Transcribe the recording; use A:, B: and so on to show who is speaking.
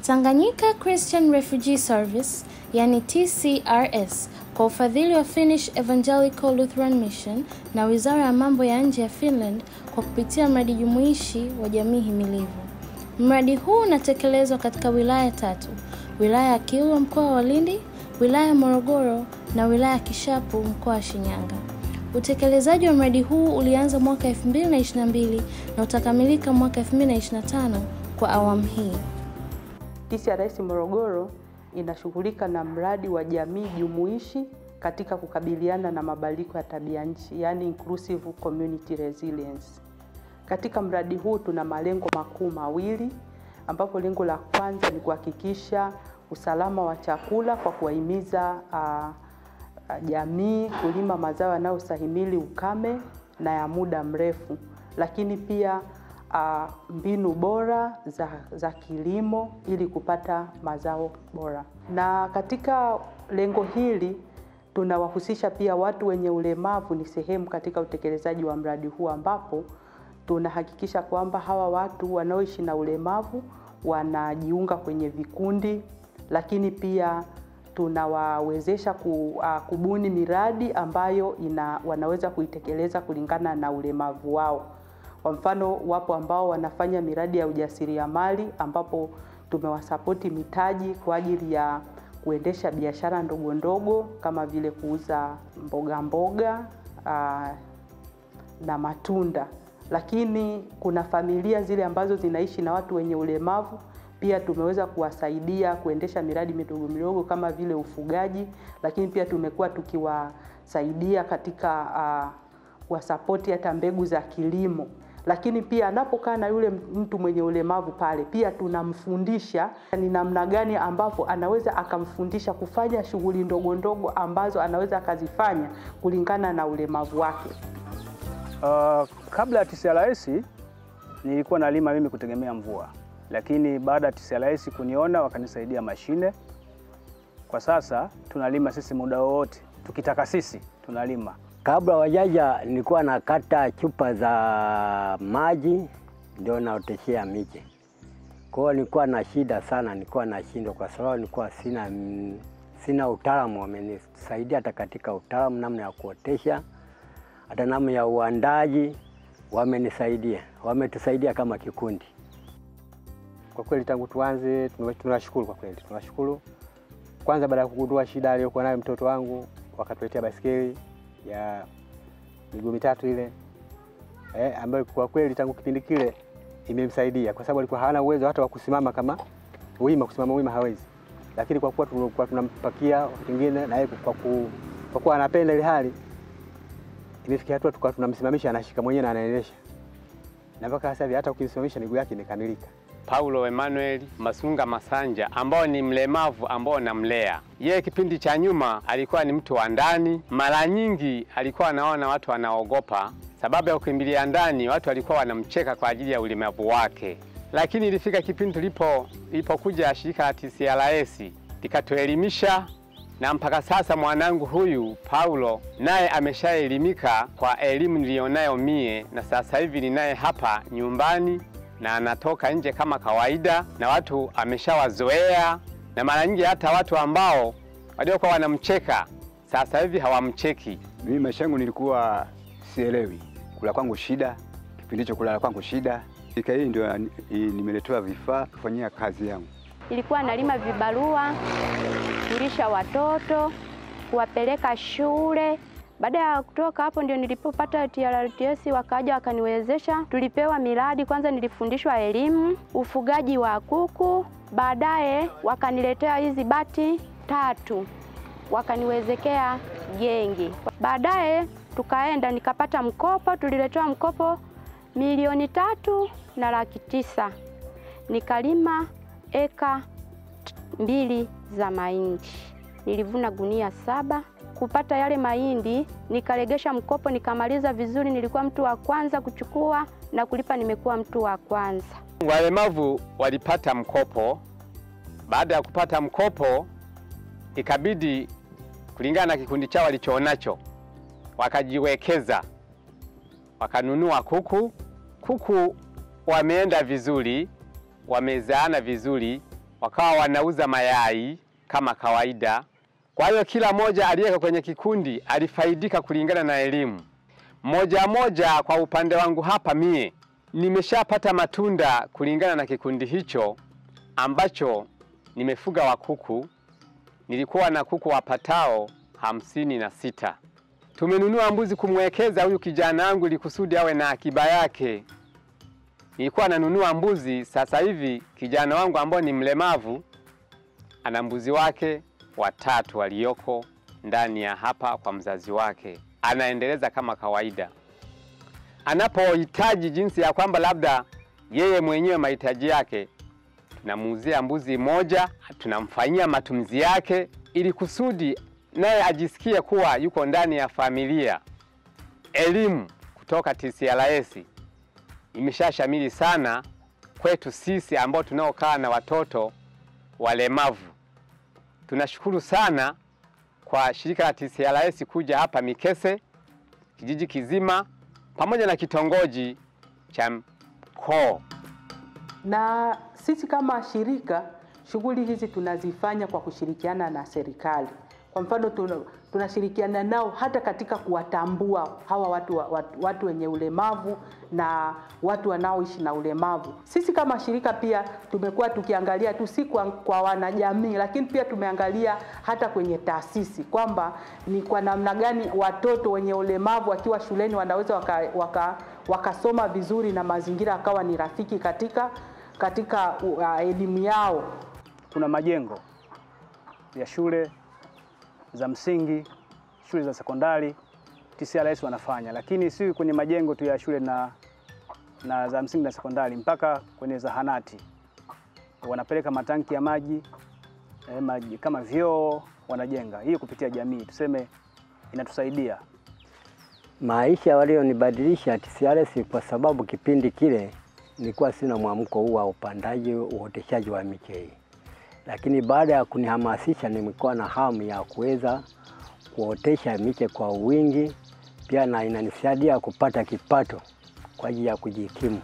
A: Tanganyika Christian Refugee Service, yani TCRS, kwa ufadhili wa Finnish Evangelical Lutheran Mission na Wizara ya Mambo ya Nje ya Finland kwa kupitia mradi jumuishi wa jamii himilivu. Mradi huu unatekelezwa katika wilaya 3: wilaya ya Kilwa mkoa wa Lindi, wilaya ya Morogoro na wilaya ya Kishapu mkoa wa Shinyanga. Utekelezaji wa mradi huu ulianza mwaka 2022 na utakamilika mwaka 2025 kwa awamu hii.
B: TCRS Morogoro inashughulika na mradi wa jamii jumuishi katika kukabiliana na mabadiliko ya tabia nchi, yani inclusive community resilience. Katika mradi huu tuna malengo makuu mawili, ambapo lengo la kwanza ni kuhakikisha usalama wa chakula kwa kuwahimiza jamii kulima mazao yanayostahimili ukame na ya muda mrefu, lakini pia mbinu bora za kilimo ili kupata mazao bora. Na katika lengo hili tunawahusisha pia watu wenye ulemavu ni sehemu katika utekelezaji wa mradi huu, ambapo tunahakikisha kwamba hawa watu wanaoishi na ulemavu wanajiunga kwenye vikundi, lakini pia tunawawezesha kubuni miradi ambayo wanaweza kuitekeleza kulingana na ulemavu wao. Kwa mfano, wapo ambao wanafanya miradi ya ujasiriamali ambapo tumewasapoti mitaji kwa ajili ya kuendesha biashara ndogo ndogo kama vile kuuza mboga na matunda. Lakini kuna familia zile ambazo zinaishi na watu wenye ulemavu, pia tumeweza kuwasaidia kuendesha miradi midogo midogo kama vile ufugaji, lakini pia tumekuwa tukiwasaidia katika kuwasapoti hata mbegu za kilimo. Lakini pia anapokaa na yule mtu mwenye ulemavu pale, pia tunamfundisha ni namna gani ambapo anaweza akamfundisha kufanya shughuli ndogo ndogo ambazo anaweza akazifanya kulingana na ulemavu wake.
C: Kabla ya TCRS nilikuwa nalima mimi kutegemea mvua, lakini baada ya TCRS kuniona wakanisaidia mashine. Kwa sasa tunalima sisi muda wote, tukitaka sisi tunalima.
D: Kabla wajaja nilikuwa nakata chupa za maji ndio naoteshea miche. Kwa hiyo nilikuwa na shida sana, nilikuwa nashindwa kwa sababu nilikuwa sina utaalamu. Wamenisaidia hata katika utaalamu, namna ya kuotesha, hata namna ya uandaji wamenisaidia. Wametusaidia kama kikundi.
E: Kwa kweli tangu tuanze tunashukuru kwa kweli. Tunashukuru. Kwanza baada ya kugundua shida aliyokuwa nayo mtoto wangu, wakatuletea baiskeli ya miguu mitatu ile ambayo kwa kweli tangu kipindi kile imemsaidia, kwa sababu alikuwa hana uwezo hata wa kusimama kama kusimama wima hawezi. Lakini kwa kuwa tulikuwa tunampakia wengine, na yeye kwa kuwa anapenda ile hali, imefikia hatua tukawa tunamsimamisha anashika mwenyewe na anaendesha. Na mpaka sasa hivi hata ukimsimamisha miguu yake imekamilika.
F: Paulo Emmanuel Masunga Masanja, ambao ni mlemavu ambao namlea. Yeye kipindi cha nyuma alikuwa ni mtu wa ndani. Mara nyingi alikuwa anaona watu wanaogopa, sababu ya kukimbilia ndani watu walikuwa wanamcheka kwa ajili ya ulemavu wake. Lakini ilifika kipindi ilipokuja shirika la TCRS likatuelimisha, na mpaka sasa mwanangu huyu Paulo naye ameshaelimika kwa elimu nilionayo mie, na sasa hivi ninaye hapa nyumbani na anatoka nje kama kawaida, na watu ameshawazoea, na mara nyingi hata watu ambao waliokuwa wanamcheka sasa hivi hawamcheki.
G: Mimi maisha yangu nilikuwa sielewi, kula kwangu shida, kipindi hicho kulala kwangu shida. Hii ndio nimeletewa vifaa kufanyia kazi yangu.
H: Ilikuwa nalima vibarua, kulisha watoto, kuwapeleka shule. Baada ya kutoka hapo ndio nilipopata TCRS, wakaja wakaniwezesha. Tulipewa miradi, kwanza nilifundishwa elimu, ufugaji wa kuku. Baadaye wakaniletea hizi bati 3, wakaniwezekea gengi. Baadaye tukaenda nikapata mkopo, tuliletewa mkopo 3,900,000. Nikalima eka 2 za mahindi. Nilivuna gunia 7. Kupata yale mahindi nikaregesha mkopo, nikamaliza vizuri. Nilikuwa mtu wa kwanza kuchukua na kulipa, nimekuwa mtu wa kwanza.
F: Walemavu walipata mkopo. Baada ya kupata mkopo ikabidi kulingana na kikundi chao walichoonacho wakajiwekeza, wakanunua kuku. Kuku wameenda vizuri, wamezaana vizuri, wakawa wanauza mayai kama kawaida. Kwa hiyo kila moja aliyeka kwenye kikundi alifaidika kulingana na elimu. Moja kwa upande wangu hapa mie nimeshapata matunda kulingana na kikundi hicho ambacho nimefuga wa kuku. Nilikuwa na kuku wapatao 56. Tumenunua mbuzi kumwekeza huyu kijana wangu ili kusudi awe na akiba yake. Nilikuwa nanunua mbuzi, sasa hivi kijana wangu ambao ni mlemavu ana mbuzi wake 3 walioko ndani ya hapa kwa mzazi wake. Anaendeleza kama kawaida. Anapohitaji jinsi ya kwamba labda yeye mwenyewe mahitaji yake, tunamuuzia mbuzi moja, tunamfanyia matumizi yake ili kusudi naye ajisikie kuwa yuko ndani ya familia. Elimu kutoka TCRS imeshashamili sana kwetu sisi ambao tunaokaa na watoto walemavu. Tunashukuru sana kwa shirika la TCRS kuja hapa Mikese, kijiji kizima pamoja na kitongoji cha Mkoo.
B: Na sisi kama shirika, shughuli hizi tunazifanya kwa kushirikiana na serikali. Kwa mfano tunashirikiana nao hata katika kuwatambua hawa watu wenye ulemavu na watu wanaoishi na ulemavu. Sisi kama shirika pia tumekuwa tukiangalia tu si kwa wanajamii, lakini pia tumeangalia hata kwenye taasisi kwamba ni kwa namna gani watoto wenye ulemavu wakiwa shuleni wanaweza wakasoma vizuri na mazingira akawa ni rafiki katika elimu yao.
C: Kuna majengo ya shule za msingi, shule za sekondari TCRS wanafanya, lakini si kwenye majengo tu ya shule na za msingi na sekondari, mpaka kwenye zahanati wanapeleka matanki ya maji, kama vyoo wanajenga. Hii kupitia jamii tuseme inatusaidia.
D: Maisha walionibadilisha TCRS kwa sababu kipindi kile nilikuwa sina mwamko huu wa upandaji, uoteshaji wa miche. Lakini baada ya kunihamasisha nimekuwa na hamu ya kuweza kuotesha miche kwa wingi, pia na inanisaidia kupata kipato kwa ajili ya kujikimu.